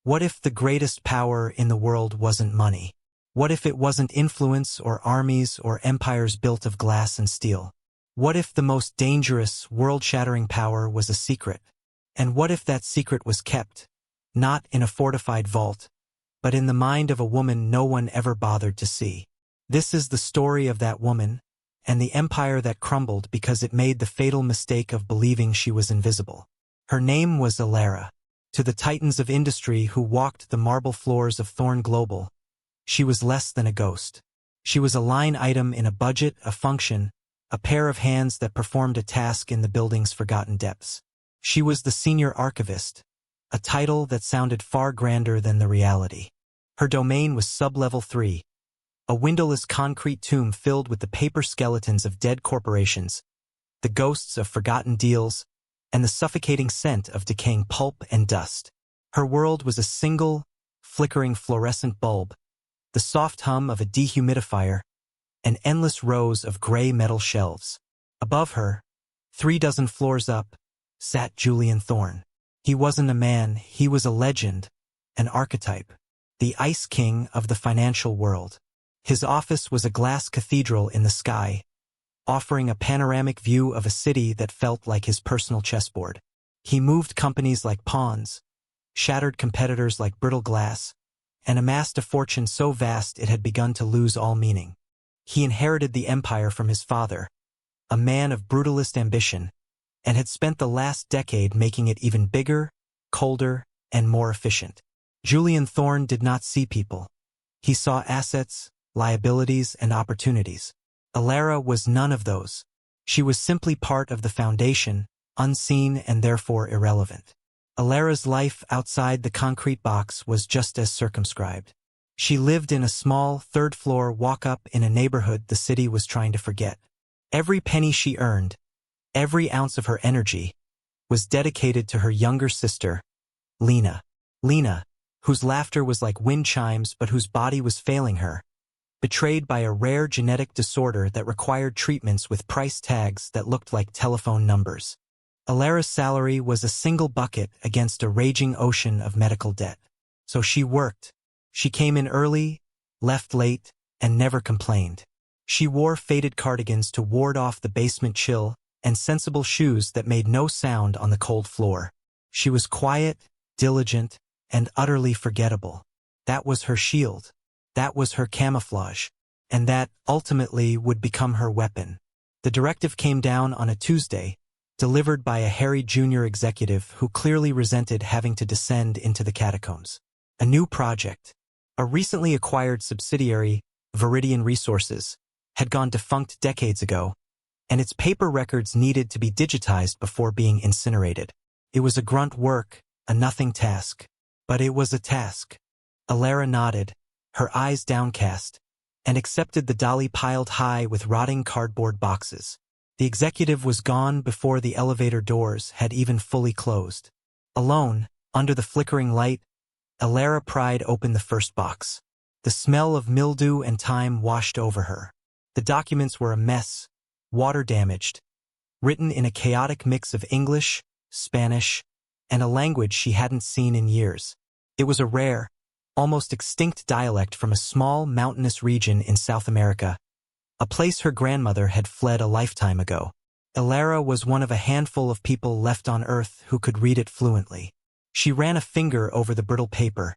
What if the greatest power in the world wasn't money? What if it wasn't influence or armies or empires built of glass and steel? What if the most dangerous, world-shattering power was a secret? And what if that secret was kept, not in a fortified vault, but in the mind of a woman no one ever bothered to see? This is the story of that woman, and the empire that crumbled because it made the fatal mistake of believing she was invisible. Her name was Elara. To the titans of industry who walked the marble floors of Thorn Global, she was less than a ghost. She was a line item in a budget, a function, a pair of hands that performed a task in the building's forgotten depths. She was the senior archivist, a title that sounded far grander than the reality. Her domain was Sub-Level 3, a windowless concrete tomb filled with the paper skeletons of dead corporations, the ghosts of forgotten deals, and the suffocating scent of decaying pulp and dust. Her world was a single, flickering fluorescent bulb, the soft hum of a dehumidifier, and endless rows of gray metal shelves. Above her, 36 floors up, sat Julian Thorn. He wasn't a man, he was a legend, an archetype, the Ice King of the financial world. His office was a glass cathedral in the sky, offering a panoramic view of a city that felt like his personal chessboard. He moved companies like pawns, shattered competitors like brittle glass, and amassed a fortune so vast it had begun to lose all meaning. He inherited the empire from his father, a man of brutalist ambition, and had spent the last decade making it even bigger, colder, and more efficient. Julian Thorn did not see people. He saw assets, liabilities, and opportunities. Elara was none of those. She was simply part of the foundation, unseen and therefore irrelevant. Elara's life outside the concrete box was just as circumscribed. She lived in a small, third-floor walk-up in a neighborhood the city was trying to forget. Every penny she earned, every ounce of her energy, was dedicated to her younger sister, Lena. Lena, whose laughter was like wind chimes but whose body was failing her, betrayed by a rare genetic disorder that required treatments with price tags that looked like telephone numbers. Elara's salary was a single bucket against a raging ocean of medical debt. So she worked. She came in early, left late, and never complained. She wore faded cardigans to ward off the basement chill and sensible shoes that made no sound on the cold floor. She was quiet, diligent, and utterly forgettable. That was her shield. That was her camouflage. And that, ultimately, would become her weapon. The directive came down on a Tuesday, delivered by a harried junior executive who clearly resented having to descend into the catacombs. A new project, a recently acquired subsidiary, Viridian Resources, had gone defunct decades ago, and its paper records needed to be digitized before being incinerated. It was a grunt work, a nothing task. But it was a task. Elara nodded, her eyes downcast, and accepted the dolly piled high with rotting cardboard boxes. The executive was gone before the elevator doors had even fully closed. Alone, under the flickering light, Elara pried open the first box. The smell of mildew and time washed over her. The documents were a mess, water-damaged, written in a chaotic mix of English, Spanish, and a language she hadn't seen in years. It was a rare, almost extinct dialect from a small mountainous region in South America, a place her grandmother had fled a lifetime ago. Elara was one of a handful of people left on Earth who could read it fluently. She ran a finger over the brittle paper,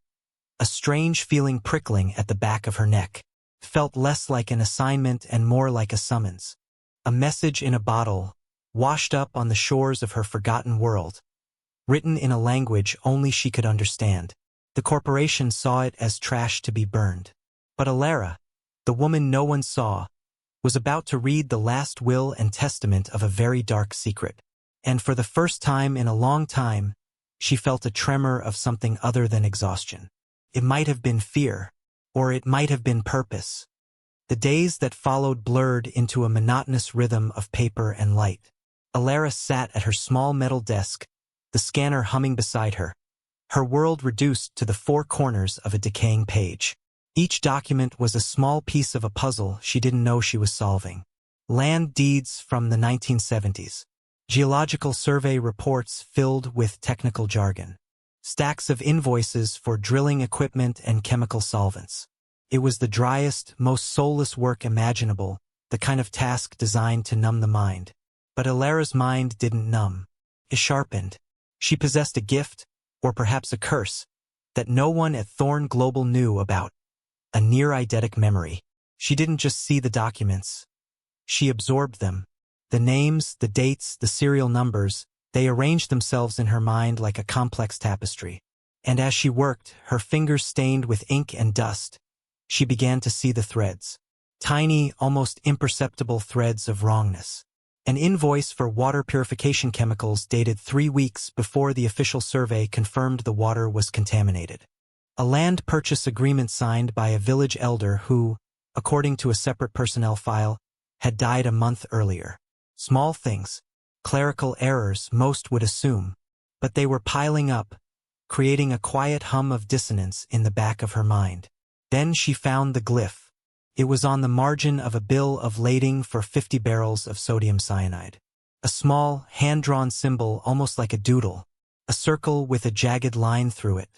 a strange feeling prickling at the back of her neck. Felt less like an assignment and more like a summons. A message in a bottle, washed up on the shores of her forgotten world, written in a language only she could understand. The corporation saw it as trash to be burned. But Elara, the woman no one saw, was about to read the last will and testament of a very dark secret. And for the first time in a long time, she felt a tremor of something other than exhaustion. It might have been fear, or it might have been purpose. The days that followed blurred into a monotonous rhythm of paper and light. Elara sat at her small metal desk, the scanner humming beside her, her world reduced to the four corners of a decaying page. Each document was a small piece of a puzzle she didn't know she was solving. Land deeds from the 1970s. Geological survey reports filled with technical jargon. stacks of invoices for drilling equipment and chemical solvents. It was the driest, most soulless work imaginable, the kind of task designed to numb the mind. But Alara's mind didn't numb. It sharpened. She possessed a gift, or perhaps a curse, that no one at Thorn Global knew about. A near-eidetic memory. She didn't just see the documents. She absorbed them. The names, the dates, the serial numbers, they arranged themselves in her mind like a complex tapestry. And as she worked, her fingers stained with ink and dust, she began to see the threads. Tiny, almost imperceptible threads of wrongness. An invoice for water purification chemicals dated 3 weeks before the official survey confirmed the water was contaminated. A land purchase agreement signed by a village elder who, according to a separate personnel file, had died a month earlier. Small things, clerical errors most would assume, but they were piling up, creating a quiet hum of dissonance in the back of her mind. Then she found the glyph. It was on the margin of a bill of lading for 50 barrels of sodium cyanide. A small, hand-drawn symbol almost like a doodle, a circle with a jagged line through it.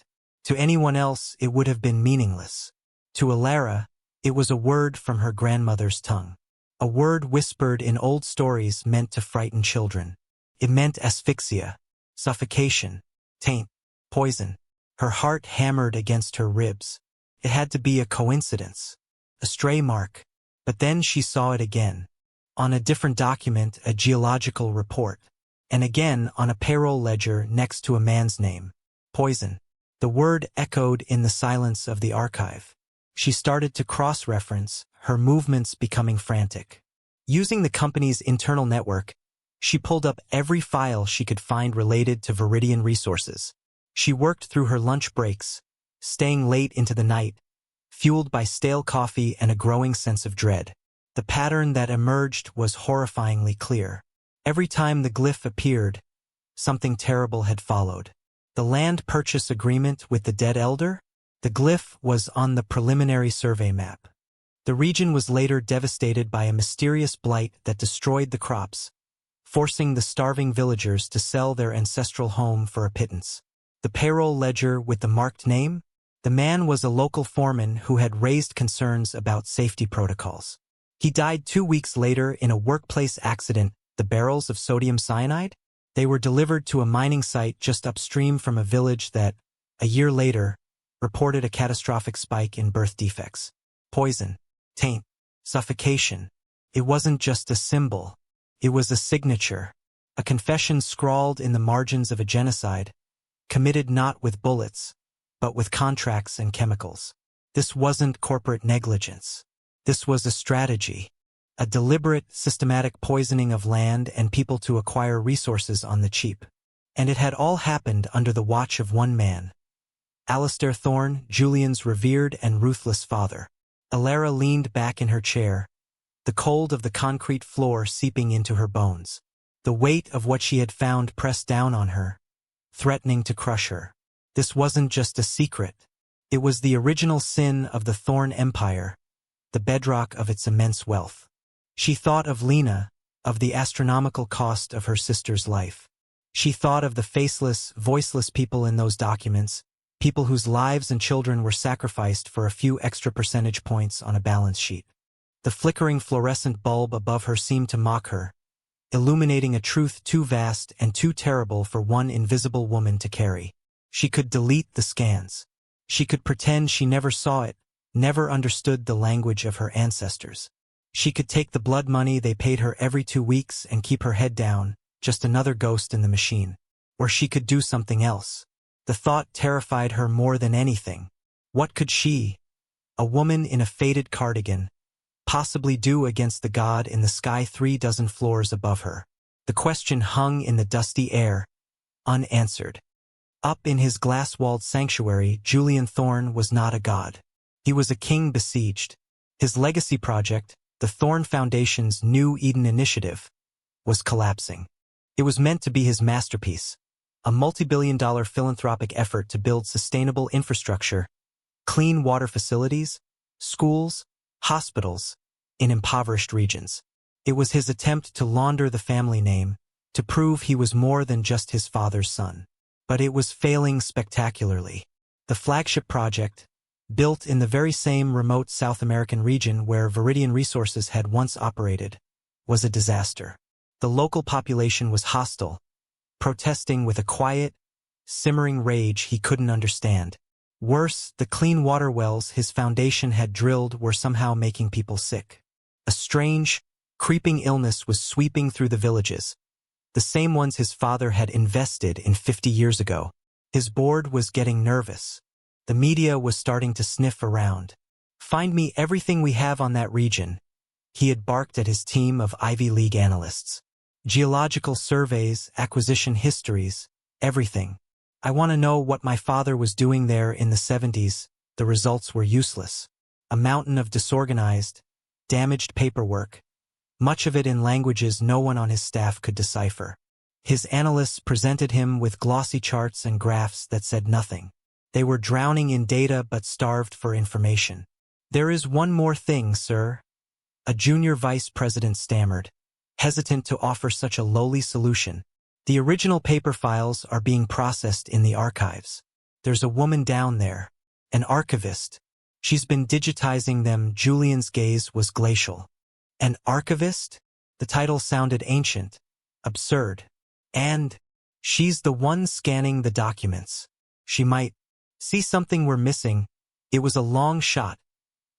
To anyone else, it would have been meaningless. To Alara, it was a word from her grandmother's tongue. A word whispered in old stories meant to frighten children. It meant asphyxia, suffocation, taint, poison. Her heart hammered against her ribs. It had to be a coincidence, a stray mark. But then she saw it again. On a different document, a geological report. And again on a payroll ledger next to a man's name. Poison. The word echoed in the silence of the archive. She started to cross-reference, her movements becoming frantic. Using the company's internal network, she pulled up every file she could find related to Viridian Resources. She worked through her lunch breaks, staying late into the night, fueled by stale coffee and a growing sense of dread. The pattern that emerged was horrifyingly clear. Every time the glyph appeared, something terrible had followed. The land purchase agreement with the dead elder? The glyph was on the preliminary survey map. The region was later devastated by a mysterious blight that destroyed the crops, forcing the starving villagers to sell their ancestral home for a pittance. The payroll ledger with the marked name? The man was a local foreman who had raised concerns about safety protocols. He died 2 weeks later in a workplace accident. The barrels of sodium cyanide? They were delivered to a mining site just upstream from a village that, a year later, reported a catastrophic spike in birth defects. Poison, taint, suffocation. It wasn't just a symbol. It was a signature, a confession scrawled in the margins of a genocide, committed not with bullets, but with contracts and chemicals. This wasn't corporate negligence. This was a strategy, a deliberate, systematic poisoning of land and people to acquire resources on the cheap. And it had all happened under the watch of one man. Alistair Thorn, Julian's revered and ruthless father. Alara leaned back in her chair, the cold of the concrete floor seeping into her bones. The weight of what she had found pressed down on her, threatening to crush her. This wasn't just a secret. It was the original sin of the Thorn Empire, the bedrock of its immense wealth. She thought of Lena, of the astronomical cost of her sister's life. She thought of the faceless, voiceless people in those documents, people whose lives and children were sacrificed for a few extra percentage points on a balance sheet. The flickering fluorescent bulb above her seemed to mock her, illuminating a truth too vast and too terrible for one invisible woman to carry. She could delete the scans. She could pretend she never saw it, never understood the language of her ancestors. She could take the blood money they paid her every 2 weeks and keep her head down, just another ghost in the machine. Or she could do something else. The thought terrified her more than anything. What could she, a woman in a faded cardigan, possibly do against the god in the sky 3 dozen floors above her? The question hung in the dusty air, unanswered. Up in his glass-walled sanctuary, Julian Thorn was not a god. He was a king besieged. His legacy project, the Thorn Foundation's New Eden Initiative, was collapsing. It was meant to be his masterpiece, a multi-billion-dollar philanthropic effort to build sustainable infrastructure, clean water facilities, schools, hospitals, in impoverished regions. It was his attempt to launder the family name, to prove he was more than just his father's son. but it was failing spectacularly. The flagship project, built in the very same remote South American region where Viridian Resources had once operated, was a disaster. The local population was hostile, protesting with a quiet, simmering rage he couldn't understand. Worse, the clean water wells his foundation had drilled were somehow making people sick. A strange, creeping illness was sweeping through the villages, the same ones his father had invested in 50 years ago. His board was getting nervous. The media was starting to sniff around. "Find me everything we have on that region," he had barked at his team of Ivy League analysts. "Geological surveys, acquisition histories, everything. I want to know what my father was doing there in the 70s. The results were useless. A mountain of disorganized, damaged paperwork, much of it in languages no one on his staff could decipher. His analysts presented him with glossy charts and graphs that said nothing. They were drowning in data but starved for information. "There is one more thing, sir," a junior vice president stammered, hesitant to offer such a lowly solution. "The original paper files are being processed in the archives. There's a woman down there, an archivist. She's been digitizing them." Julian's gaze was glacial. An archivist? The title sounded ancient, absurd. "And she's the one scanning the documents. She might see something we're missing." It was a long shot,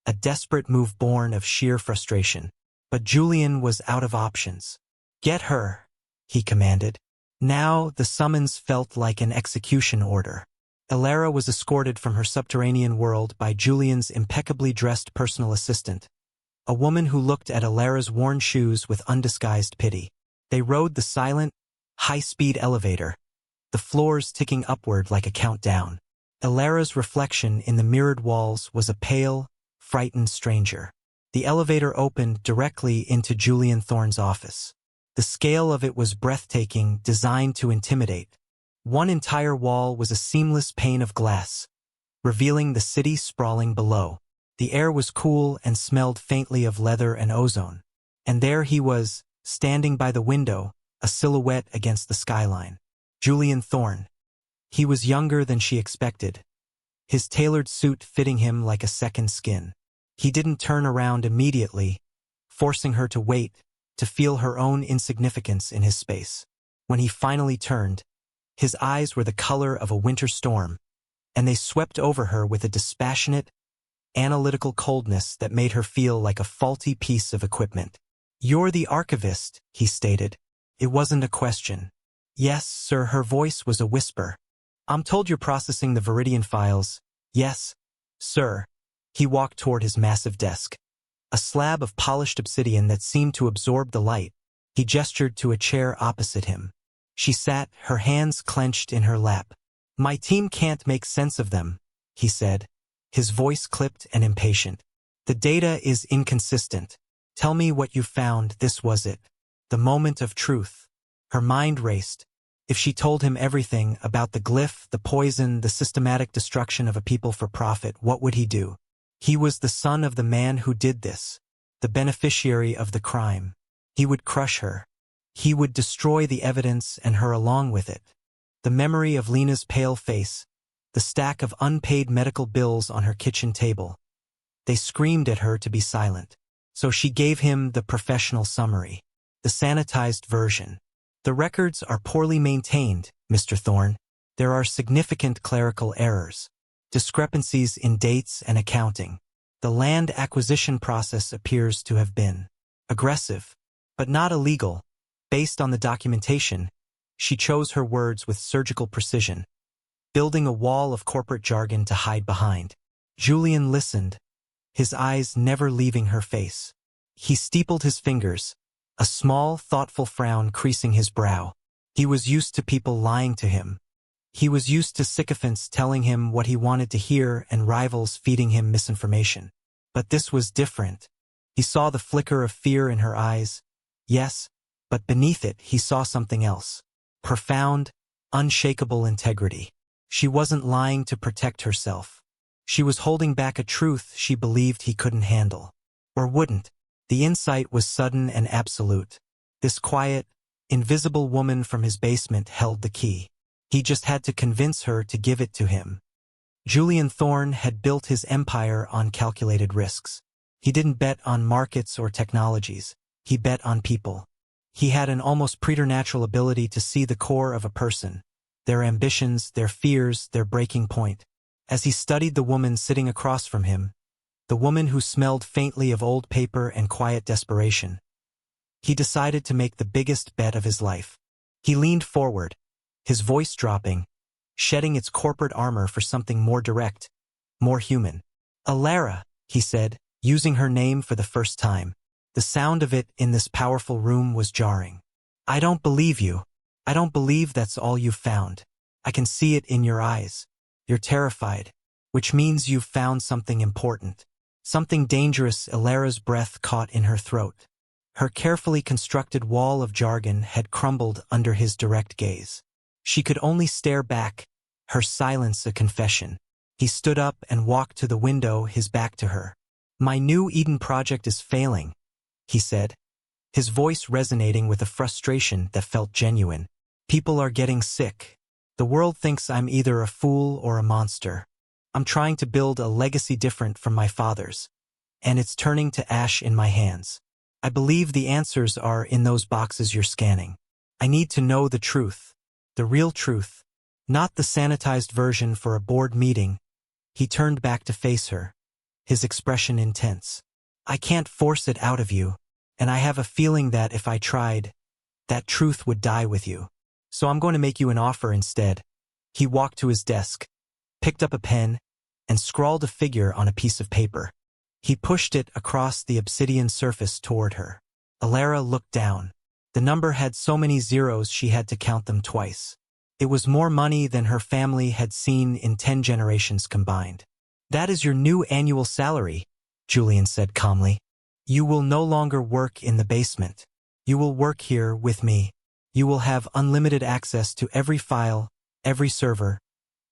a desperate move born of sheer frustration. But Julian was out of options. "Get her," he commanded. Now the summons felt like an execution order. Elara was escorted from her subterranean world by Julian's impeccably dressed personal assistant, a woman who looked at Elara's worn shoes with undisguised pity. They rode the silent, high-speed elevator, the floors ticking upward like a countdown. Elara's reflection in the mirrored walls was a pale, frightened stranger. The elevator opened directly into Julian Thorne's office. The scale of it was breathtaking, designed to intimidate. One entire wall was a seamless pane of glass, revealing the city sprawling below. The air was cool and smelled faintly of leather and ozone. And there he was, standing by the window, a silhouette against the skyline. Julian Thorne. He was younger than she expected, his tailored suit fitting him like a second skin. He didn't turn around immediately, forcing her to wait, to feel her own insignificance in his space. When he finally turned, his eyes were the color of a winter storm, and they swept over her with a dispassionate, analytical coldness that made her feel like a faulty piece of equipment. "You're the archivist," he stated. It wasn't a question. "Yes, sir." Her voice was a whisper. "I'm told you're processing the Viridian files." "Yes, sir." He walked toward his massive desk, a slab of polished obsidian that seemed to absorb the light. He gestured to a chair opposite him. She sat, her hands clenched in her lap. "My team can't make sense of them," he said, his voice clipped and impatient. "The data is inconsistent. Tell me what you found." This was it. The moment of truth. Her mind raced. If she told him everything about the glyph, the poison, the systematic destruction of a people for profit, what would he do? He was the son of the man who did this, the beneficiary of the crime. He would crush her. He would destroy the evidence and her along with it. The memory of Lena's pale face, the stack of unpaid medical bills on her kitchen table. They screamed at her to be silent. So she gave him the professional summary, the sanitized version. "The records are poorly maintained, Mr. Thorne. There are significant clerical errors, discrepancies in dates and accounting. The land acquisition process appears to have been aggressive, but not illegal. Based on the documentation," she chose her words with surgical precision, building a wall of corporate jargon to hide behind. Julian listened, his eyes never leaving her face. He steepled his fingers, a small, thoughtful frown creasing his brow. He was used to people lying to him. He was used to sycophants telling him what he wanted to hear and rivals feeding him misinformation. But this was different. He saw the flicker of fear in her eyes. Yes, but beneath it he saw something else. Profound, unshakable integrity. She wasn't lying to protect herself. She was holding back a truth she believed he couldn't handle. Or wouldn't. The insight was sudden and absolute. This quiet, invisible woman from his basement held the key. He just had to convince her to give it to him. Julian Thorne had built his empire on calculated risks. He didn't bet on markets or technologies. He bet on people. He had an almost preternatural ability to see the core of a person, their ambitions, their fears, their breaking point. As he studied the woman sitting across from him, the woman who smelled faintly of old paper and quiet desperation, he decided to make the biggest bet of his life. He leaned forward, his voice dropping, shedding its corporate armor for something more direct, more human. "Alara," he said, using her name for the first time. The sound of it in this powerful room was jarring. "I don't believe you. I don't believe that's all you've found. I can see it in your eyes. You're terrified, which means you've found something important. Something dangerous." Alara's breath caught in her throat. Her carefully constructed wall of jargon had crumbled under his direct gaze. She could only stare back, her silence a confession. He stood up and walked to the window, his back to her. "My new Eden project is failing," he said, his voice resonating with a frustration that felt genuine. "People are getting sick. The world thinks I'm either a fool or a monster. I'm trying to build a legacy different from my father's, and it's turning to ash in my hands. I believe the answers are in those boxes you're scanning. I need to know the truth, the real truth, not the sanitized version for a board meeting." He turned back to face her, his expression intense. "I can't force it out of you, and I have a feeling that if I tried, that truth would die with you. So I'm going to make you an offer instead." He walked to his desk, picked up a pen, and scrawled a figure on a piece of paper. He pushed it across the obsidian surface toward her. Alara looked down. The number had so many zeros she had to count them twice. It was more money than her family had seen in 10 generations combined. "That is your new annual salary," Julian said calmly. "You will no longer work in the basement. You will work here with me. You will have unlimited access to every file, every server,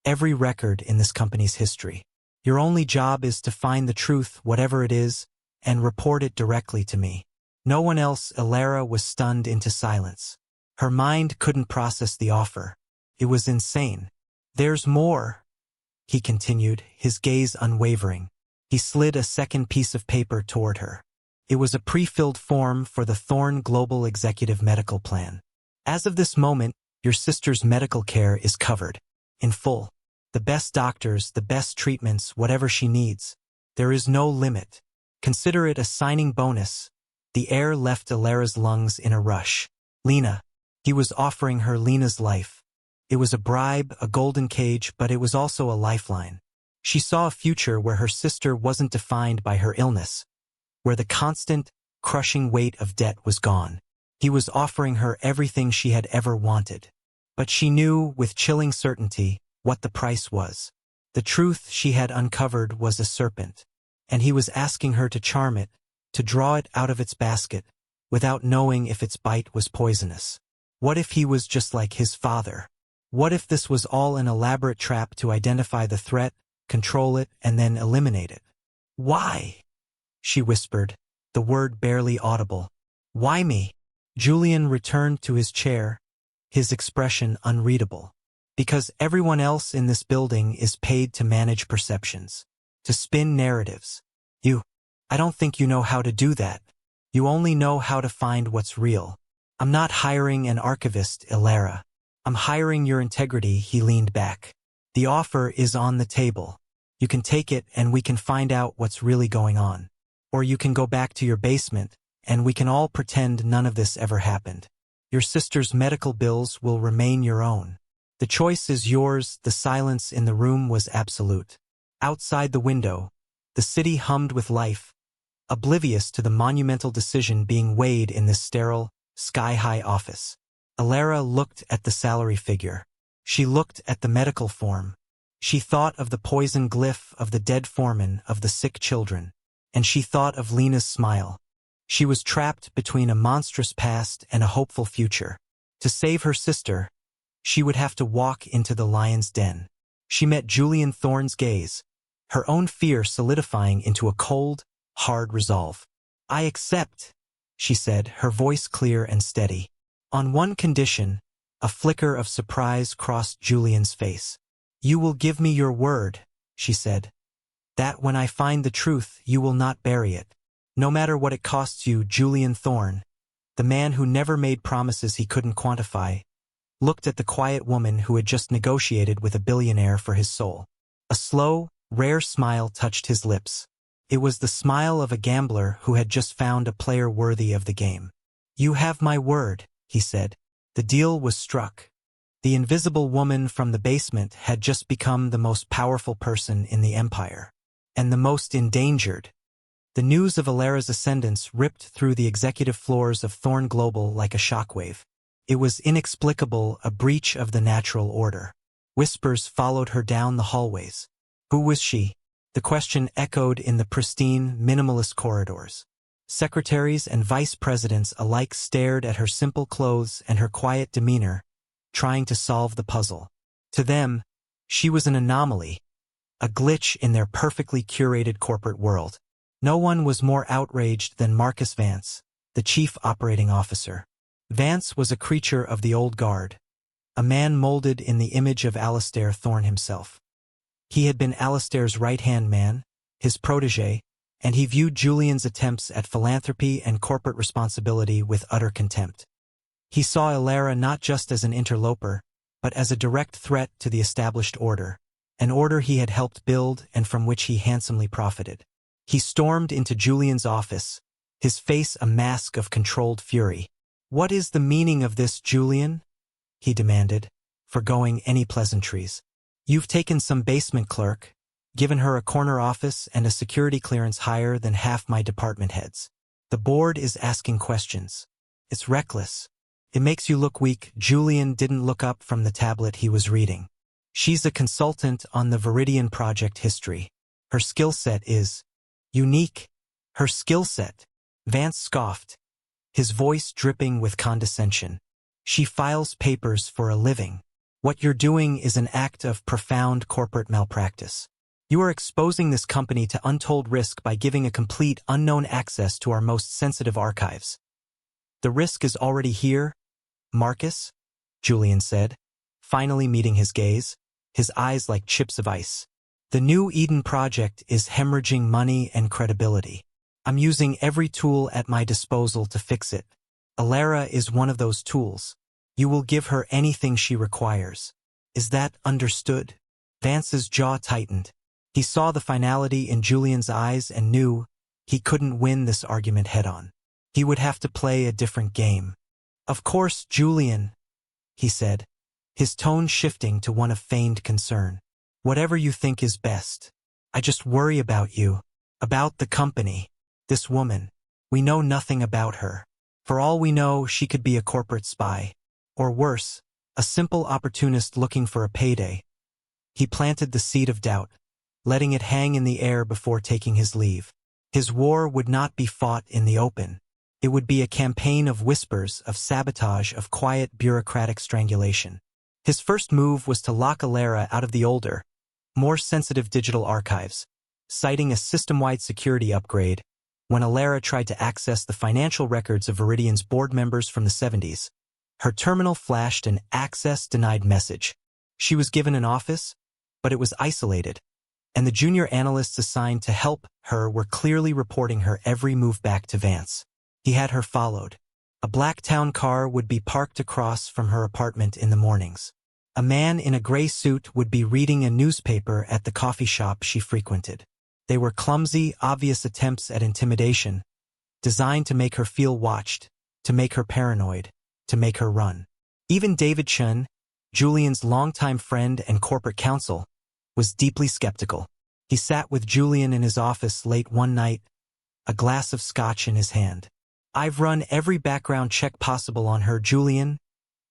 every record in this company's history. Your only job is to find the truth, whatever it is, and report it directly to me." No one else. Alara was stunned into silence. Her mind couldn't process the offer. It was insane. "There's more," he continued, his gaze unwavering. He slid a second piece of paper toward her. It was a pre-filled form for the Thorne Global Executive Medical Plan. "As of this moment, your sister's medical care is covered. In full. The best doctors, the best treatments, whatever she needs. There is no limit. Consider it a signing bonus." The air left Alara's lungs in a rush. Lena. He was offering her Lena's life. It was a bribe, a golden cage, but it was also a lifeline. She saw a future where her sister wasn't defined by her illness, where the constant, crushing weight of debt was gone. He was offering her everything she had ever wanted. But she knew, with chilling certainty, what the price was. The truth she had uncovered was a serpent, and he was asking her to charm it, to draw it out of its basket, without knowing if its bite was poisonous. What if he was just like his father? What if this was all an elaborate trap to identify the threat, control it, and then eliminate it? "Why?" she whispered, the word barely audible. "Why me?" Julian returned to his chair, his expression unreadable. "Because everyone else in this building is paid to manage perceptions, to spin narratives. I don't think you know how to do that. You only know how to find what's real. I'm not hiring an archivist, Alara. I'm hiring your integrity." He leaned back. "The offer is on the table. You can take it and we can find out what's really going on. Or you can go back to your basement and we can all pretend none of this ever happened. Your sister's medical bills will remain your own. The choice is yours." The silence in the room was absolute. Outside the window, the city hummed with life, oblivious to the monumental decision being weighed in this sterile, sky-high office. Alara looked at the salary figure. She looked at the medical form. She thought of the poison glyph of the dead foreman, of the sick children, and she thought of Lena's smile. She was trapped between a monstrous past and a hopeful future. To save her sister, she would have to walk into the lion's den. She met Julian Thorne's gaze, her own fear solidifying into a cold, hard resolve. "I accept," she said, her voice clear and steady. "On one condition, A flicker of surprise crossed Julian's face. "You will give me your word," she said, "that when I find the truth you will not bury it. No matter what it costs you." Julian Thorne, the man who never made promises he couldn't quantify, looked at the quiet woman who had just negotiated with a billionaire for his soul. A slow, rare smile touched his lips. It was the smile of a gambler who had just found a player worthy of the game. "You have my word," he said. The deal was struck. The invisible woman from the basement had just become the most powerful person in the empire. And the most endangered. The news of Alara's ascendance ripped through the executive floors of Thorne Global like a shockwave. It was inexplicable, a breach of the natural order. Whispers followed her down the hallways. Who was she? The question echoed in the pristine, minimalist corridors. Secretaries and vice presidents alike stared at her simple clothes and her quiet demeanor, trying to solve the puzzle. To them, she was an anomaly, a glitch in their perfectly curated corporate world. No one was more outraged than Marcus Vance, the chief operating officer. Vance was a creature of the old guard, a man molded in the image of Alistair Thorne himself. He had been Alistair's right-hand man, his protégé, and he viewed Julian's attempts at philanthropy and corporate responsibility with utter contempt. He saw Alara not just as an interloper, but as a direct threat to the established order, an order he had helped build and from which he handsomely profited. He stormed into Julian's office, his face a mask of controlled fury. "What is the meaning of this, Julian?" he demanded, forgoing any pleasantries. "You've taken some basement clerk, given her a corner office and a security clearance higher than half my department heads. The board is asking questions. It's reckless. It makes you look weak." Julian didn't look up from the tablet he was reading. "She's a consultant on the Viridian project history. Her skill set is unique." "Her skill set?" Vance scoffed, his voice dripping with condescension. "She files papers for a living. What you're doing is an act of profound corporate malpractice. You are exposing this company to untold risk by giving a complete unknown access to our most sensitive archives." "The risk is already here, Marcus," Julian said, finally meeting his gaze, his eyes like chips of ice. "The New Eden project is hemorrhaging money and credibility. I'm using every tool at my disposal to fix it. Alara is one of those tools. You will give her anything she requires. Is that understood?" Vance's jaw tightened. He saw the finality in Julian's eyes and knew he couldn't win this argument head-on. He would have to play a different game. "Of course, Julian," he said, his tone shifting to one of feigned concern. "Whatever you think is best. I just worry about you, about the company. This woman. We know nothing about her. For all we know, she could be a corporate spy. Or worse, a simple opportunist looking for a payday." He planted the seed of doubt, letting it hang in the air before taking his leave. His war would not be fought in the open. It would be a campaign of whispers, of sabotage, of quiet bureaucratic strangulation. His first move was to lock Alara out of the older, more sensitive digital archives, citing a system-wide security upgrade. When Alara tried to access the financial records of Viridian's board members from the 70s, her terminal flashed an access denied message. She was given an office, but it was isolated, and the junior analysts assigned to help her were clearly reporting her every move back to Vance. He had her followed. A black town car would be parked across from her apartment in the mornings. A man in a gray suit would be reading a newspaper at the coffee shop she frequented. They were clumsy, obvious attempts at intimidation, designed to make her feel watched, to make her paranoid, to make her run. Even David Chen, Julian's longtime friend and corporate counsel, was deeply skeptical. He sat with Julian in his office late one night, a glass of scotch in his hand. "I've run every background check possible on her, Julian,"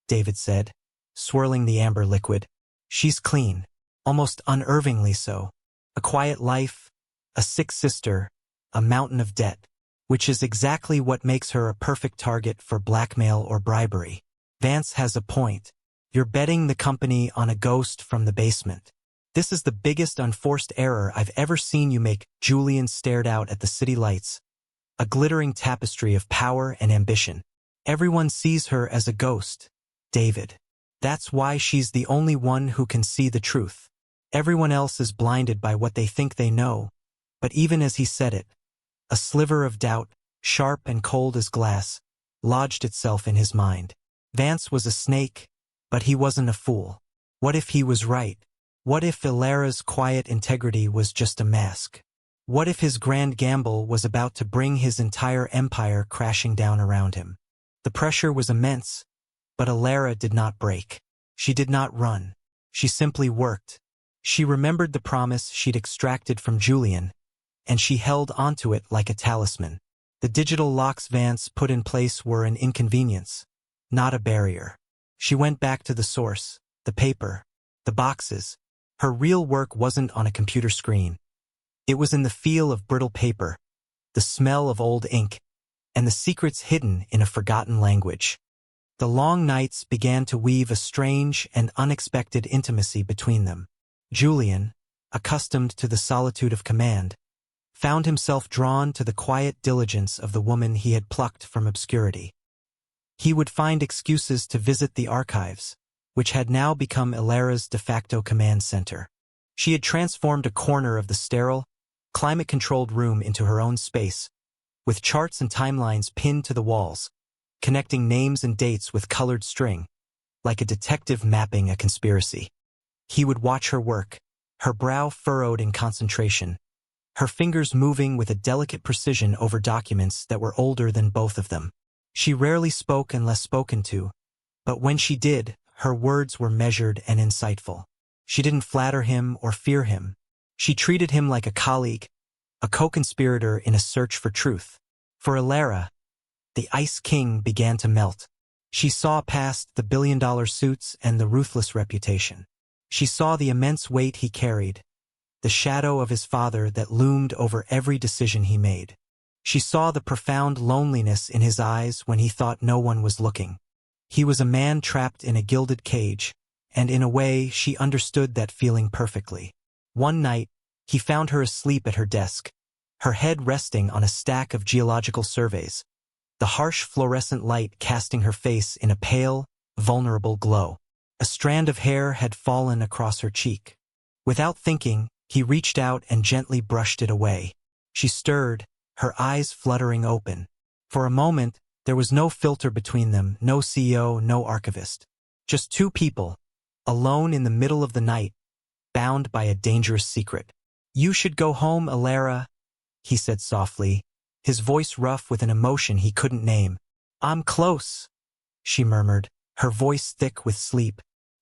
David said, swirling the amber liquid. "She's clean, almost unnervingly so. A quiet life, a sick sister, a mountain of debt, which is exactly what makes her a perfect target for blackmail or bribery." Vance has a point. You're betting the company on a ghost from the basement. This is the biggest unforced error I've ever seen you make." Julian stared out at the city lights, a glittering tapestry of power and ambition. "Everyone sees her as a ghost, David. That's why she's the only one who can see the truth. Everyone else is blinded by what they think they know. But even as he said it, a sliver of doubt, sharp and cold as glass, lodged itself in his mind. Vance was a snake, but he wasn't a fool. What if he was right? What if Ilara's quiet integrity was just a mask? What if his grand gamble was about to bring his entire empire crashing down around him? The pressure was immense, but Ilara did not break. She did not run. She simply worked. She remembered the promise she'd extracted from Julian, and she held onto it like a talisman. The digital locks Vance put in place were an inconvenience, not a barrier. She went back to the source, the paper, the boxes. Her real work wasn't on a computer screen. It was in the feel of brittle paper, the smell of old ink, and the secrets hidden in a forgotten language. The long nights began to weave a strange and unexpected intimacy between them. Julian, accustomed to the solitude of command, found himself drawn to the quiet diligence of the woman he had plucked from obscurity. He would find excuses to visit the archives, which had now become Ilara's de facto command center. She had transformed a corner of the sterile, climate-controlled room into her own space, with charts and timelines pinned to the walls, connecting names and dates with colored string, like a detective mapping a conspiracy. He would watch her work, her brow furrowed in concentration, her fingers moving with a delicate precision over documents that were older than both of them. She rarely spoke unless spoken to, but when she did, her words were measured and insightful. She didn't flatter him or fear him. She treated him like a colleague, a co-conspirator in a search for truth. For Ilara, the Ice King began to melt. She saw past the billion-dollar suits and the ruthless reputation. She saw the immense weight he carried, the shadow of his father that loomed over every decision he made. She saw the profound loneliness in his eyes when he thought no one was looking. He was a man trapped in a gilded cage, and in a way she understood that feeling perfectly. One night, he found her asleep at her desk, her head resting on a stack of geological surveys, the harsh fluorescent light casting her face in a pale, vulnerable glow. A strand of hair had fallen across her cheek. Without thinking, he reached out and gently brushed it away. She stirred, her eyes fluttering open. For a moment, there was no filter between them, no CEO, no archivist. Just two people, alone in the middle of the night, bound by a dangerous secret. "You should go home, Ilara," he said softly, his voice rough with an emotion he couldn't name. "I'm close," she murmured, her voice thick with sleep.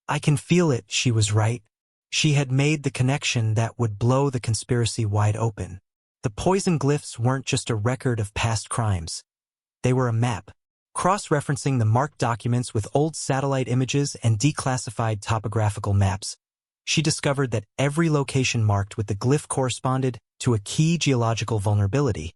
"I can feel it," she was right. She had made the connection that would blow the conspiracy wide open. The poison glyphs weren't just a record of past crimes. They were a map, cross-referencing the marked documents with old satellite images and declassified topographical maps. She discovered that every location marked with the glyph corresponded to a key geological vulnerability: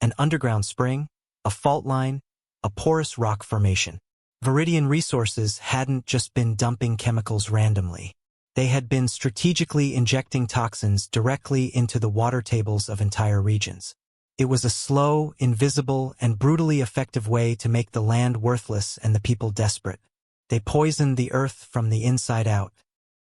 an underground spring, a fault line, a porous rock formation. Viridian Resources hadn't just been dumping chemicals randomly. They had been strategically injecting toxins directly into the water tables of entire regions. It was a slow, invisible, and brutally effective way to make the land worthless and the people desperate. They poisoned the earth from the inside out.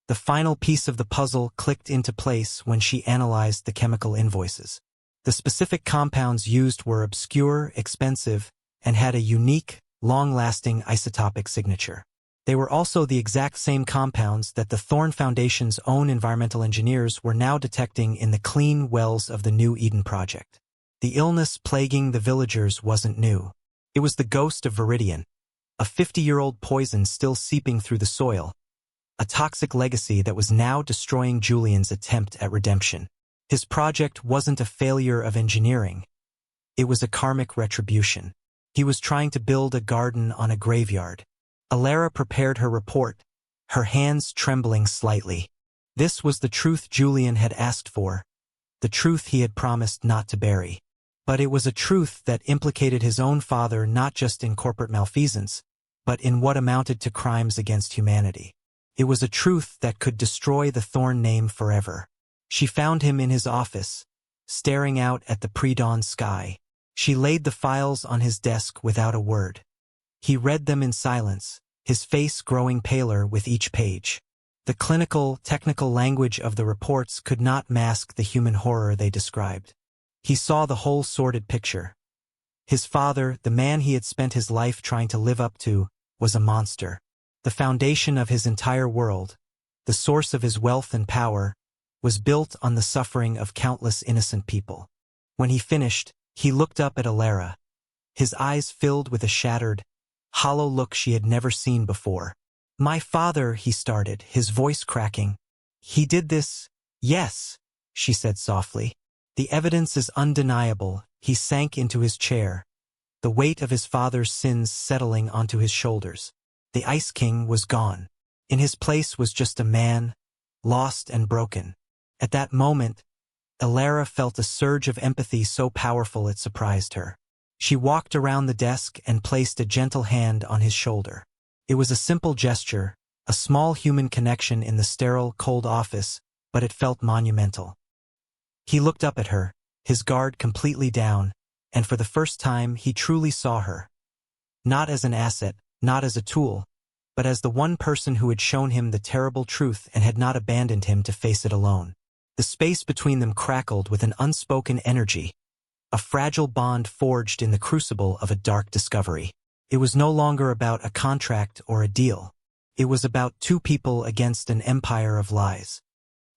The final piece of the puzzle clicked into place when she analyzed the chemical invoices. The specific compounds used were obscure, expensive, and had a unique, long-lasting isotopic signature. They were also the exact same compounds that the Thorn Foundation's own environmental engineers were now detecting in the clean wells of the New Eden Project. The illness plaguing the villagers wasn't new. It was the ghost of Viridian, a 50-year-old poison still seeping through the soil, a toxic legacy that was now destroying Julian's attempt at redemption. His project wasn't a failure of engineering. It was a karmic retribution. He was trying to build a garden on a graveyard. Ilara prepared her report, her hands trembling slightly. This was the truth Julian had asked for, the truth he had promised not to bury. But it was a truth that implicated his own father not just in corporate malfeasance, but in what amounted to crimes against humanity. It was a truth that could destroy the Thorn name forever. She found him in his office, staring out at the pre-dawn sky. She laid the files on his desk without a word. He read them in silence, his face growing paler with each page. The clinical, technical language of the reports could not mask the human horror they described. He saw the whole sordid picture. His father, the man he had spent his life trying to live up to, was a monster. The foundation of his entire world, the source of his wealth and power, was built on the suffering of countless innocent people. When he finished, he looked up at Alara, his eyes filled with a shattered, hollow look she had never seen before. "My father," he started, his voice cracking. "He did this?" "Yes," she said softly. "The evidence is undeniable." He sank into his chair, the weight of his father's sins settling onto his shoulders. The Ice King was gone. In his place was just a man, lost and broken. At that moment, Alara felt a surge of empathy so powerful it surprised her. She walked around the desk and placed a gentle hand on his shoulder. It was a simple gesture, a small human connection in the sterile, cold office, but it felt monumental. He looked up at her, his guard completely down, and for the first time he truly saw her. Not as an asset, not as a tool, but as the one person who had shown him the terrible truth and had not abandoned him to face it alone. The space between them crackled with an unspoken energy, a fragile bond forged in the crucible of a dark discovery. It was no longer about a contract or a deal. It was about two people against an empire of lies.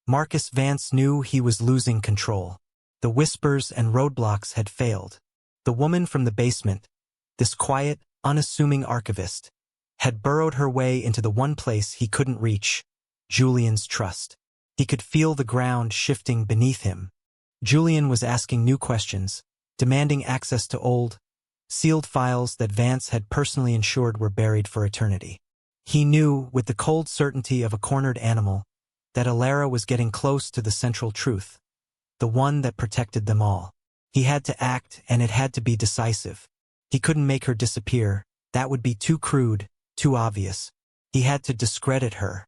Marcus Vance knew he was losing control. The whispers and roadblocks had failed. The woman from the basement, this quiet, unassuming archivist, had burrowed her way into the one place he couldn't reach, Julian's trust. He could feel the ground shifting beneath him. Julian was asking new questions, demanding access to old, sealed files that Vance had personally ensured were buried for eternity. He knew, with the cold certainty of a cornered animal, that Alara was getting close to the central truth, the one that protected them all. He had to act, and it had to be decisive. He couldn't make her disappear. That would be too crude, too obvious. He had to discredit her.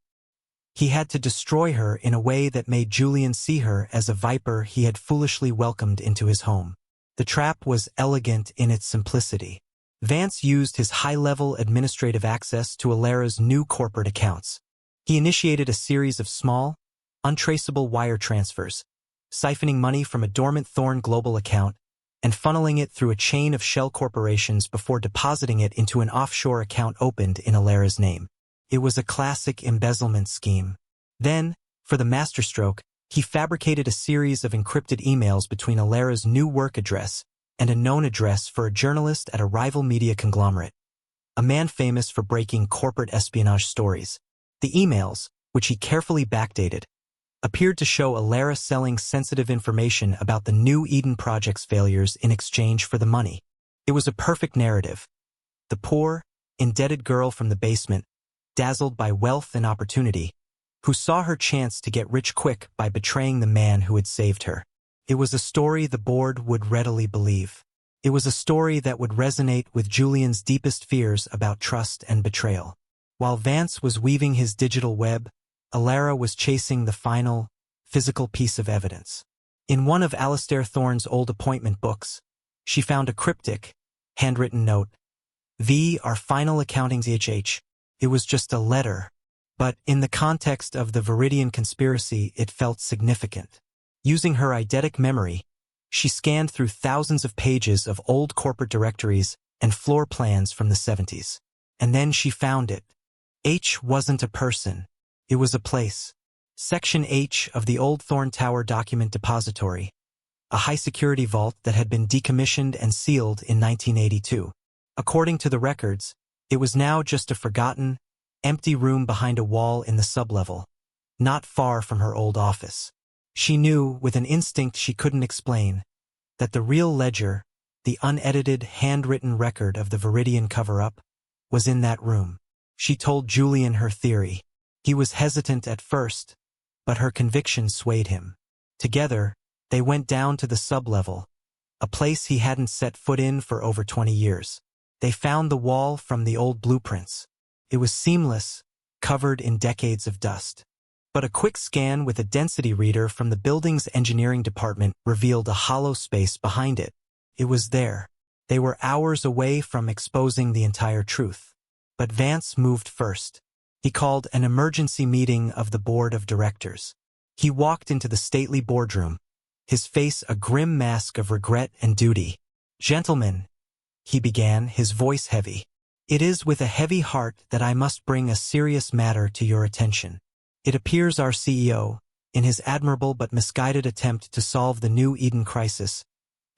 He had to destroy her in a way that made Julian see her as a viper he had foolishly welcomed into his home. The trap was elegant in its simplicity. Vance used his high-level administrative access to Alara's new corporate accounts. He initiated a series of small, untraceable wire transfers, siphoning money from a dormant Thorn Global account and funneling it through a chain of shell corporations before depositing it into an offshore account opened in Alara's name. It was a classic embezzlement scheme. Then, for the masterstroke, he fabricated a series of encrypted emails between Alara's new work address and a known address for a journalist at a rival media conglomerate, a man famous for breaking corporate espionage stories. The emails, which he carefully backdated, appeared to show Alara selling sensitive information about the New Eden Project's failures in exchange for the money. It was a perfect narrative. The poor, indebted girl from the basement, dazzled by wealth and opportunity, who saw her chance to get rich quick by betraying the man who had saved her. It was a story the board would readily believe. It was a story that would resonate with Julian's deepest fears about trust and betrayal. While Vance was weaving his digital web, Alara was chasing the final, physical piece of evidence. In one of Alistair Thorne's old appointment books, she found a cryptic, handwritten note. "V. Our final accountings HH." It was just a letter, but in the context of the Viridian conspiracy, it felt significant. Using her eidetic memory, she scanned through thousands of pages of old corporate directories and floor plans from the 70s. And then she found it. H wasn't a person. It was a place. Section H of the old Thorn Tower document depository, a high-security vault that had been decommissioned and sealed in 1982. According to the records, it was now just a forgotten, empty room behind a wall in the sublevel, not far from her old office. She knew, with an instinct she couldn't explain, that the real ledger, the unedited, handwritten record of the Viridian cover-up, was in that room. She told Julian her theory. He was hesitant at first, but her conviction swayed him. Together, they went down to the sublevel, a place he hadn't set foot in for over 20 years. They found the wall from the old blueprints. It was seamless, covered in decades of dust. But a quick scan with a density reader from the building's engineering department revealed a hollow space behind it. It was there. They were hours away from exposing the entire truth. But Vance moved first. He called an emergency meeting of the board of directors. He walked into the stately boardroom, his face a grim mask of regret and duty. "Gentlemen," he began, his voice heavy, "it is with a heavy heart that I must bring a serious matter to your attention. It appears our CEO, in his admirable but misguided attempt to solve the New Eden crisis,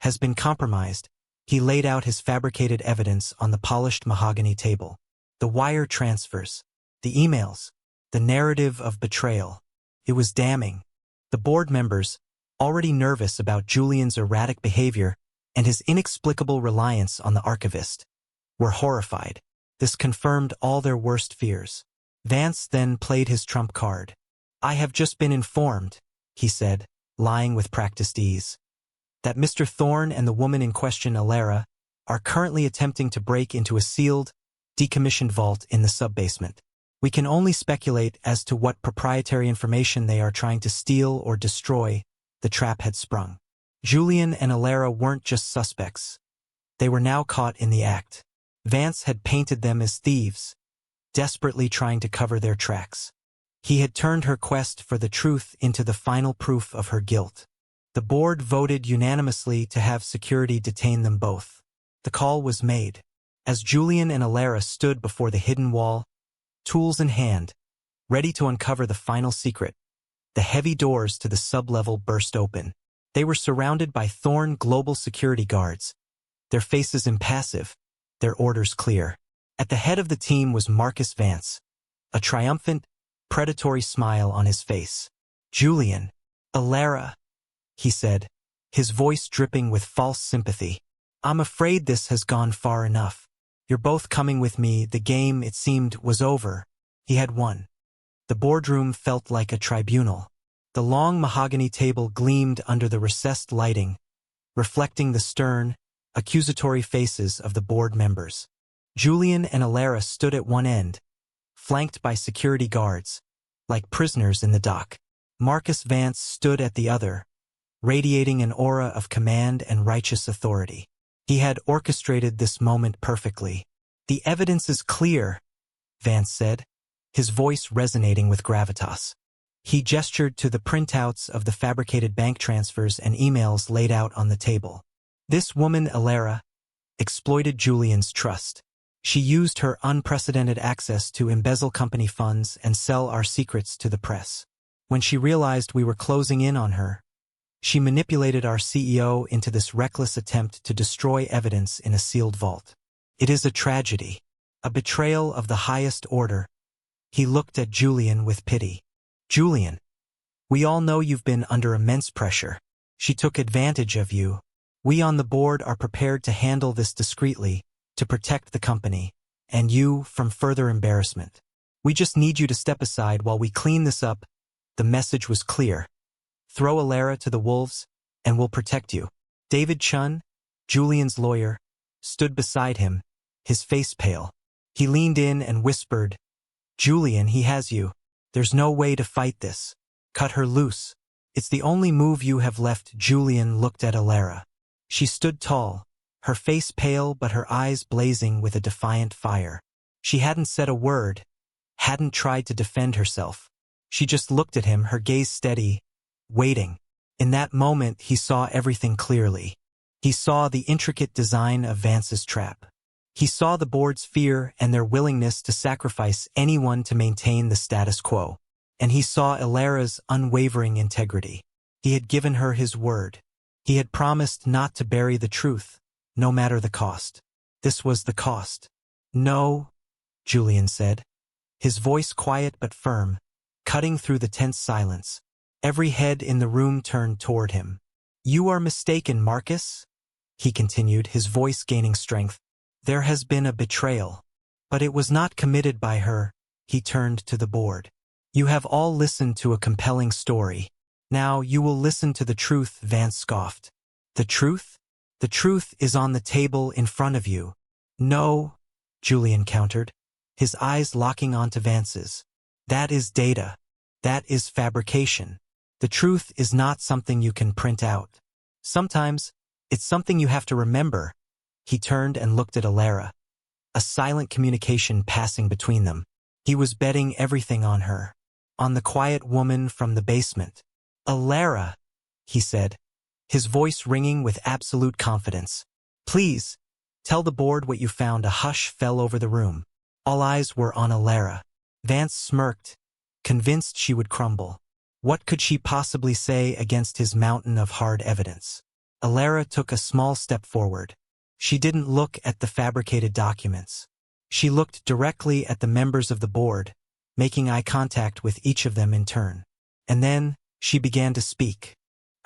has been compromised." He laid out his fabricated evidence on the polished mahogany table. The wire transfers, the emails, the narrative of betrayal. It was damning. The board members, already nervous about Julian's erratic behavior and his inexplicable reliance on the archivist, were horrified. This confirmed all their worst fears. Vance then played his trump card. "I have just been informed," he said, lying with practiced ease, "that Mr. Thorne and the woman in question, Alara, are currently attempting to break into a sealed, decommissioned vault in the subbasement. We can only speculate as to what proprietary information they are trying to steal or destroy. The trap had sprung. Julian and Alara weren't just suspects. They were now caught in the act. Vance had painted them as thieves, desperately trying to cover their tracks. He had turned her quest for the truth into the final proof of her guilt. The board voted unanimously to have security detain them both. The call was made. As Julian and Alara stood before the hidden wall, tools in hand, ready to uncover the final secret, the heavy doors to the sub-level burst open. They were surrounded by Thorne Global security guards, their faces impassive, their orders clear. At the head of the team was Marcus Vance, a triumphant, predatory smile on his face. "Julian, Alara," he said, his voice dripping with false sympathy. "I'm afraid this has gone far enough. You're both coming with me." The game, it seemed, was over. He had won. The boardroom felt like a tribunal. The long mahogany table gleamed under the recessed lighting, reflecting the stern, accusatory faces of the board members. Julian and Alara stood at one end, flanked by security guards, like prisoners in the dock. Marcus Vance stood at the other, radiating an aura of command and righteous authority. He had orchestrated this moment perfectly. "The evidence is clear," Vance said, his voice resonating with gravitas. He gestured to the printouts of the fabricated bank transfers and emails laid out on the table. "This woman, Alara, exploited Julian's trust. She used her unprecedented access to embezzle company funds and sell our secrets to the press. When she realized we were closing in on her, she manipulated our CEO into this reckless attempt to destroy evidence in a sealed vault. It is a tragedy, a betrayal of the highest order." He looked at Julian with pity. "Julian, we all know you've been under immense pressure. She took advantage of you. We on the board are prepared to handle this discreetly, to protect the company, and you from further embarrassment. We just need you to step aside while we clean this up." The message was clear. "Throw Alara to the wolves, and we'll protect you." David Chun, Julian's lawyer, stood beside him, his face pale. He leaned in and whispered, "Julian, he has you. There's no way to fight this. Cut her loose. It's the only move you have left." Julian looked at Alara. She stood tall, her face pale but her eyes blazing with a defiant fire. She hadn't said a word, hadn't tried to defend herself. She just looked at him, her gaze steady, waiting. In that moment, he saw everything clearly. He saw the intricate design of Vance's trap. He saw the board's fear and their willingness to sacrifice anyone to maintain the status quo. And he saw Alara's unwavering integrity. He had given her his word. He had promised not to bury the truth, no matter the cost. This was the cost. "No," Julian said, his voice quiet but firm, cutting through the tense silence. Every head in the room turned toward him. "You are mistaken, Marcus," he continued, his voice gaining strength. "There has been a betrayal. But it was not committed by her." He turned to the board. "You have all listened to a compelling story. Now you will listen to the truth," Vance scoffed. "The truth? The truth is on the table in front of you." "No," Julian countered, his eyes locking onto Vance's. "That is data. That is fabrication. The truth is not something you can print out. Sometimes, it's something you have to remember." He turned and looked at Alara. a silent communication passing between them. He was betting everything on her, on the quiet woman from the basement. "Alara," he said, his voice ringing with absolute confidence. "Please, tell the board what you found." A hush fell over the room. All eyes were on Alara. Vance smirked, convinced she would crumble. What could she possibly say against his mountain of hard evidence? Alara took a small step forward. She didn't look at the fabricated documents. She looked directly at the members of the board, making eye contact with each of them in turn. And then she began to speak.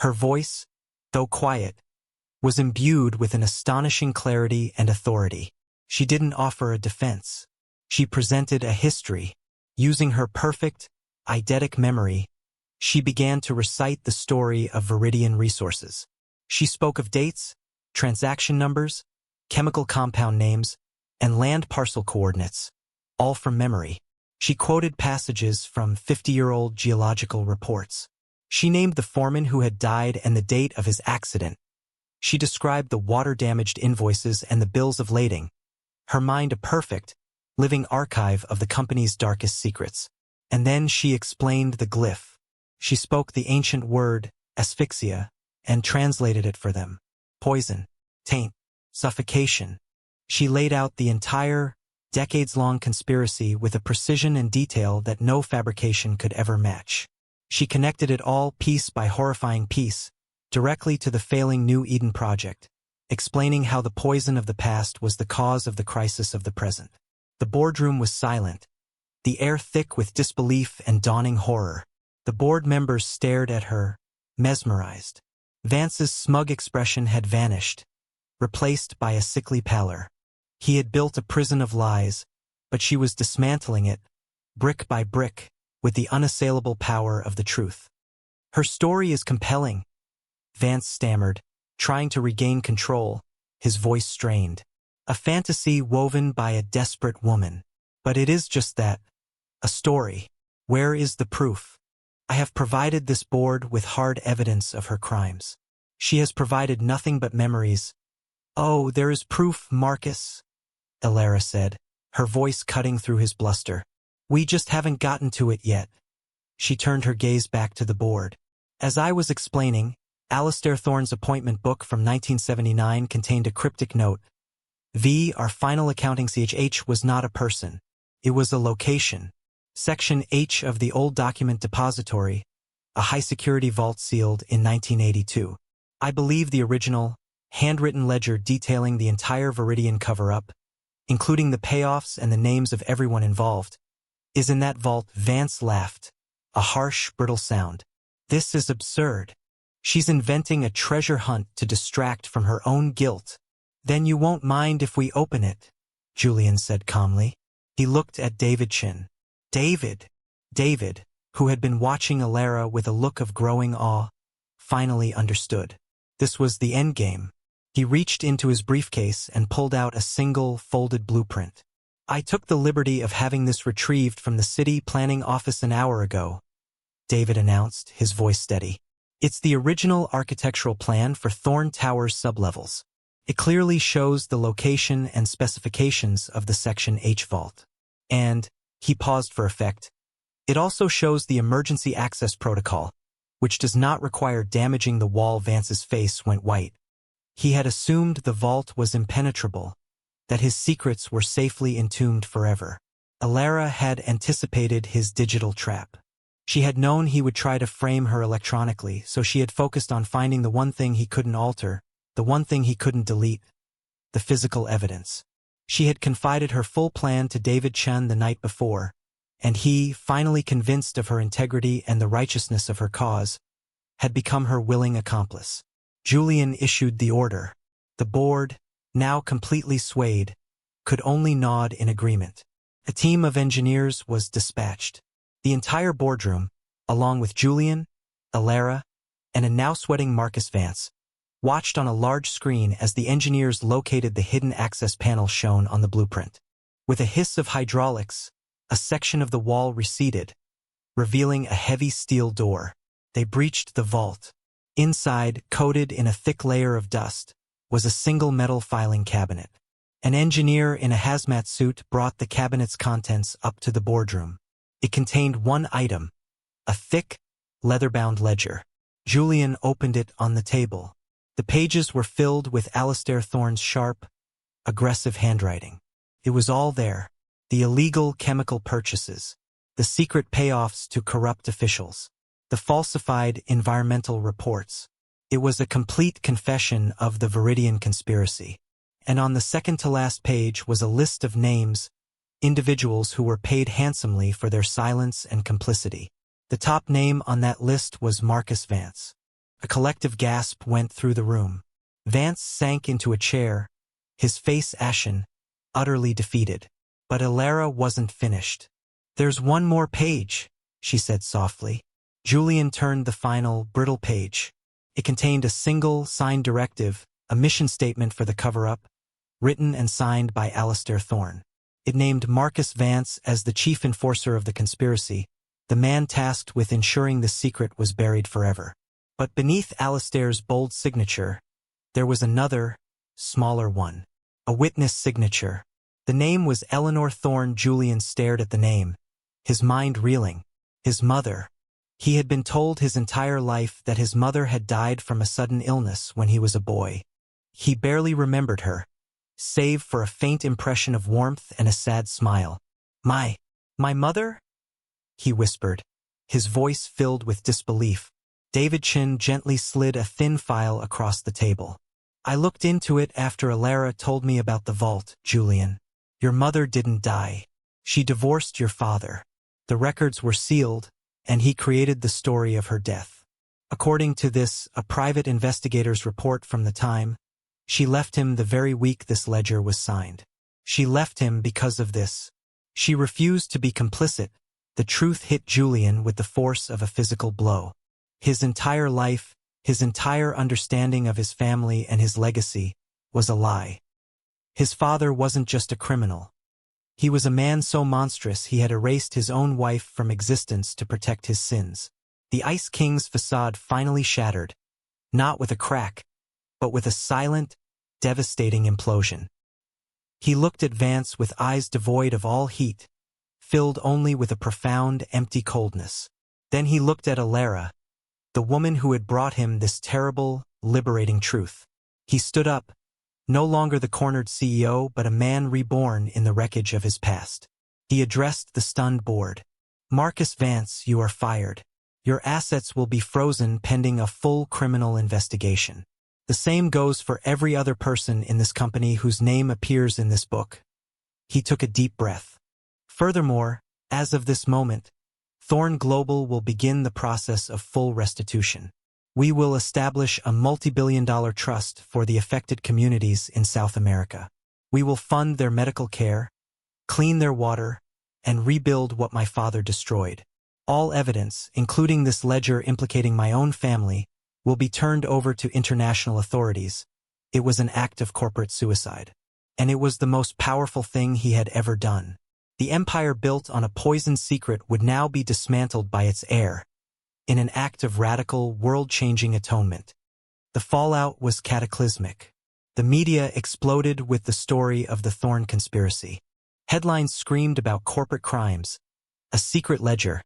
Her voice, though quiet, was imbued with an astonishing clarity and authority. She didn't offer a defense. She presented a history. Using her perfect, eidetic memory, she began to recite the story of Viridian Resources. She spoke of dates, transaction numbers, chemical compound names, and land parcel coordinates, all from memory. She quoted passages from 50-year-old geological reports. She named the foreman who had died and the date of his accident. She described the water-damaged invoices and the bills of lading, her mind a perfect, living archive of the company's darkest secrets. And then she explained the glyph. She spoke the ancient word, asphyxia, and translated it for them. Poison, taint, suffocation. She laid out the entire, decades-long conspiracy with a precision and detail that no fabrication could ever match. She connected it all, piece by horrifying piece, directly to the failing New Eden project, explaining how the poison of the past was the cause of the crisis of the present. The boardroom was silent, the air thick with disbelief and dawning horror. The board members stared at her, mesmerized. Vance's smug expression had vanished, replaced by a sickly pallor. He had built a prison of lies, but she was dismantling it, brick by brick, with the unassailable power of the truth. "Her story is compelling," Vance stammered, trying to regain control, his voice strained. "A fantasy woven by a desperate woman. But it is just that, a story. Where is the proof? I have provided this board with hard evidence of her crimes. She has provided nothing but memories." "Oh, there is proof, Marcus," Alara said, her voice cutting through his bluster. "We just haven't gotten to it yet." She turned her gaze back to the board. "As I was explaining, Alistair Thorne's appointment book from 1979 contained a cryptic note. Our final accounting CHH was not a person. It was a location. Section H of the old document depository, a high-security vault sealed in 1982. I believe the original, handwritten ledger detailing the entire Viridian cover-up, including the payoffs and the names of everyone involved, is in that vault." Vance laughed, a harsh, brittle sound. "This is absurd. She's inventing a treasure hunt to distract from her own guilt." "Then you won't mind if we open it," Julian said calmly. He looked at David Chin. David, who had been watching Alara with a look of growing awe, finally understood. This was the endgame. He reached into his briefcase and pulled out a single, folded blueprint. "I took the liberty of having this retrieved from the city planning office an hour ago," David announced, his voice steady. "It's the original architectural plan for Thorne Tower's sublevels. It clearly shows the location and specifications of the Section H vault. And," he paused for effect, "it also shows the emergency access protocol, which does not require damaging the wall." Vance's face went white. He had assumed the vault was impenetrable, that his secrets were safely entombed forever. Alara had anticipated his digital trap. She had known he would try to frame her electronically, so she had focused on finding the one thing he couldn't alter, the one thing he couldn't delete, the physical evidence. She had confided her full plan to David Chen the night before, and he, finally convinced of her integrity and the righteousness of her cause, had become her willing accomplice. Julian issued the order. The board, now completely swayed, could only nod in agreement. A team of engineers was dispatched. The entire boardroom, along with Julian, Alara, and a now-sweating Marcus Vance, watched on a large screen as the engineers located the hidden access panel shown on the blueprint. With a hiss of hydraulics, a section of the wall receded, revealing a heavy steel door. They breached the vault. Inside, coated in a thick layer of dust, was a single metal filing cabinet. An engineer in a hazmat suit brought the cabinet's contents up to the boardroom. It contained one item, a thick, leather-bound ledger. Julian opened it on the table. The pages were filled with Alistair Thorne's sharp, aggressive handwriting. It was all there. The illegal chemical purchases, the secret payoffs to corrupt officials, the falsified environmental reports. It was a complete confession of the Viridian conspiracy. And on the second-to-last page was a list of names, individuals who were paid handsomely for their silence and complicity. The top name on that list was Marcus Vance. A collective gasp went through the room. Vance sank into a chair, his face ashen, utterly defeated. But Alara wasn't finished. "There's one more page," she said softly. Julian turned the final, brittle page. It contained a single, signed directive, a mission statement for the cover-up, written and signed by Alistair Thorne. It named Marcus Vance as the chief enforcer of the conspiracy, the man tasked with ensuring the secret was buried forever. But beneath Alistair's bold signature, there was another, smaller one. A witness signature. The name was Eleanor Thorne. Julian stared at the name, his mind reeling. His mother. He had been told his entire life that his mother had died from a sudden illness when he was a boy. He barely remembered her, save for a faint impression of warmth and a sad smile. My mother?" he whispered, his voice filled with disbelief. David Chin gently slid a thin file across the table. "I looked into it after Alara told me about the vault, Julian. Your mother didn't die. She divorced your father. The records were sealed, and he created the story of her death. According to this, a private investigator's report from the time, she left him the very week this ledger was signed. She left him because of this. She refused to be complicit." The truth hit Julian with the force of a physical blow. His entire life, his entire understanding of his family and his legacy, was a lie. His father wasn't just a criminal. He was a man so monstrous he had erased his own wife from existence to protect his sins. The Ice King's facade finally shattered, not with a crack, but with a silent, devastating implosion. He looked at Vance with eyes devoid of all heat, filled only with a profound, empty coldness. Then he looked at Alara, the woman who had brought him this terrible, liberating truth. He stood up, no longer the cornered CEO, but a man reborn in the wreckage of his past. He addressed the stunned board. "Marcus Vance, you are fired. Your assets will be frozen pending a full criminal investigation. The same goes for every other person in this company whose name appears in this book." He took a deep breath. "Furthermore, as of this moment, Thorne Global will begin the process of full restitution. We will establish a multi-billion-dollar trust for the affected communities in South America. We will fund their medical care, clean their water, and rebuild what my father destroyed. All evidence, including this ledger implicating my own family, will be turned over to international authorities. It was an act of corporate suicide. And it was the most powerful thing he had ever done. The empire built on a poisoned secret would now be dismantled by its heir, in an act of radical, world-changing atonement. The fallout was cataclysmic. The media exploded with the story of the Thorne conspiracy. Headlines screamed about corporate crimes, a secret ledger,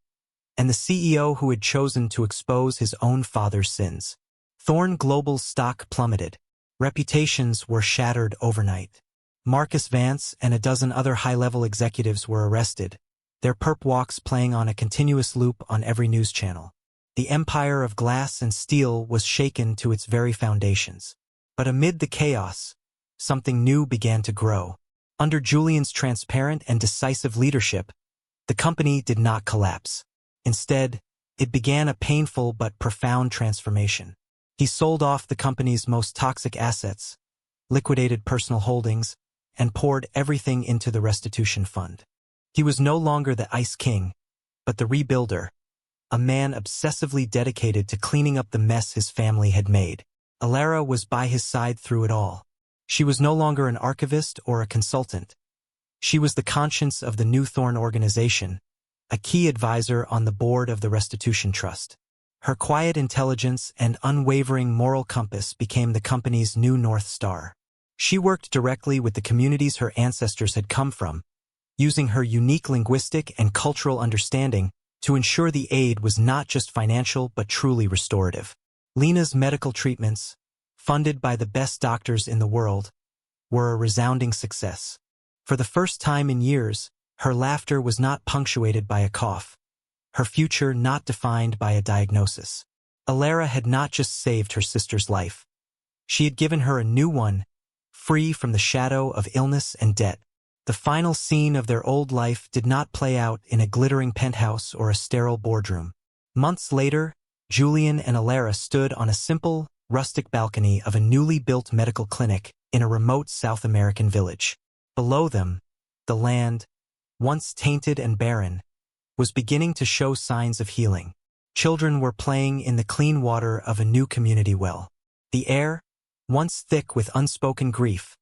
and the CEO who had chosen to expose his own father's sins. Thorne Global's stock plummeted. Reputations were shattered overnight. Marcus Vance and a dozen other high-level executives were arrested, their perp walks playing on a continuous loop on every news channel. The empire of glass and steel was shaken to its very foundations. But amid the chaos, something new began to grow. Under Julian's transparent and decisive leadership, the company did not collapse. Instead, it began a painful but profound transformation. He sold off the company's most toxic assets, liquidated personal holdings, and poured everything into the restitution fund. He was no longer the Ice King, but the rebuilder, a man obsessively dedicated to cleaning up the mess his family had made. Alara was by his side through it all. She was no longer an archivist or a consultant. She was the conscience of the New Thorne organization, a key advisor on the board of the Restitution Trust. Her quiet intelligence and unwavering moral compass became the company's new North Star. She worked directly with the communities her ancestors had come from, using her unique linguistic and cultural understanding to ensure the aid was not just financial but truly restorative. Lena's medical treatments, funded by the best doctors in the world, were a resounding success. For the first time in years, her laughter was not punctuated by a cough, her future not defined by a diagnosis. Alara had not just saved her sister's life. She had given her a new one, free from the shadow of illness and debt. The final scene of their old life did not play out in a glittering penthouse or a sterile boardroom. Months later, Julian and Alara stood on a simple, rustic balcony of a newly built medical clinic in a remote South American village. Below them, the land, once tainted and barren, was beginning to show signs of healing. Children were playing in the clean water of a new community well. The air, once thick with unspoken grief,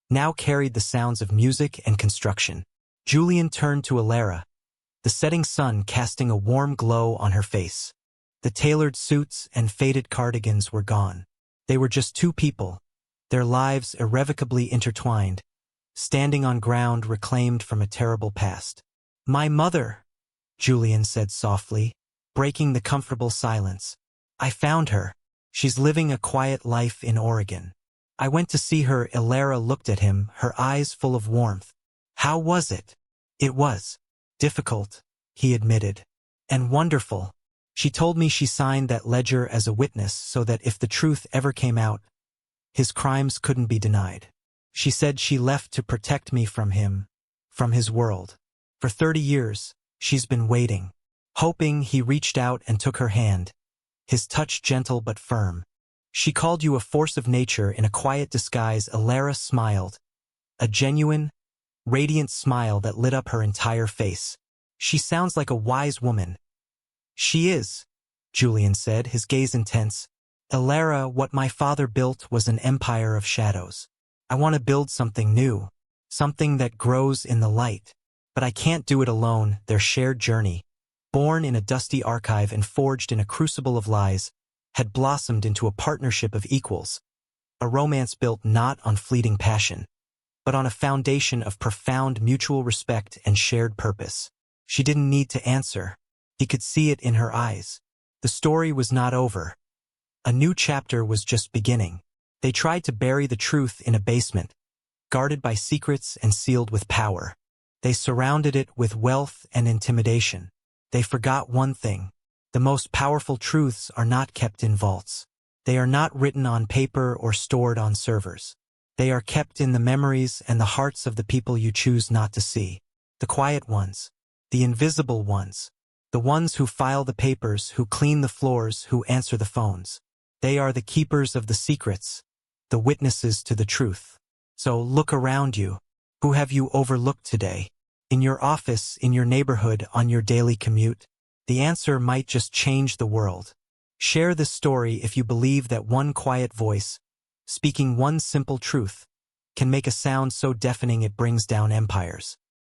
now carried the sounds of music and construction. Julian turned to Alara, the setting sun casting a warm glow on her face. The tailored suits and faded cardigans were gone. They were just two people, their lives irrevocably intertwined, standing on ground reclaimed from a terrible past. "My mother," Julian said softly, breaking the comfortable silence. "I found her. She's living a quiet life in Oregon. I went to see her." Alara looked at him, her eyes full of warmth. "How was it?" "It was difficult," he admitted. "And wonderful. She told me she signed that ledger as a witness so that if the truth ever came out, his crimes couldn't be denied. She said she left to protect me from him, from his world. For 30 years, she's been waiting, hoping." He reached out and took her hand, his touch gentle but firm. "She called you a force of nature in a quiet disguise." Alara smiled, a genuine, radiant smile that lit up her entire face. "She sounds like a wise woman." "She is," Julian said, his gaze intense. "Alara, what my father built was an empire of shadows. I want to build something new, something that grows in the light. But I can't do it alone." Their shared journey, born in a dusty archive and forged in a crucible of lies, had blossomed into a partnership of equals, a romance built not on fleeting passion, but on a foundation of profound mutual respect and shared purpose. She didn't need to answer. He could see it in her eyes. The story was not over. A new chapter was just beginning. They tried to bury the truth in a basement, guarded by secrets and sealed with power. They surrounded it with wealth and intimidation. They forgot one thing. The most powerful truths are not kept in vaults. They are not written on paper or stored on servers. They are kept in the memories and the hearts of the people you choose not to see. The quiet ones, the invisible ones, the ones who file the papers, who clean the floors, who answer the phones. They are the keepers of the secrets, the witnesses to the truth. So look around you. Who have you overlooked today? In your office, in your neighborhood, on your daily commute? The answer might just change the world. Share this story if you believe that one quiet voice, speaking one simple truth, can make a sound so deafening it brings down empires.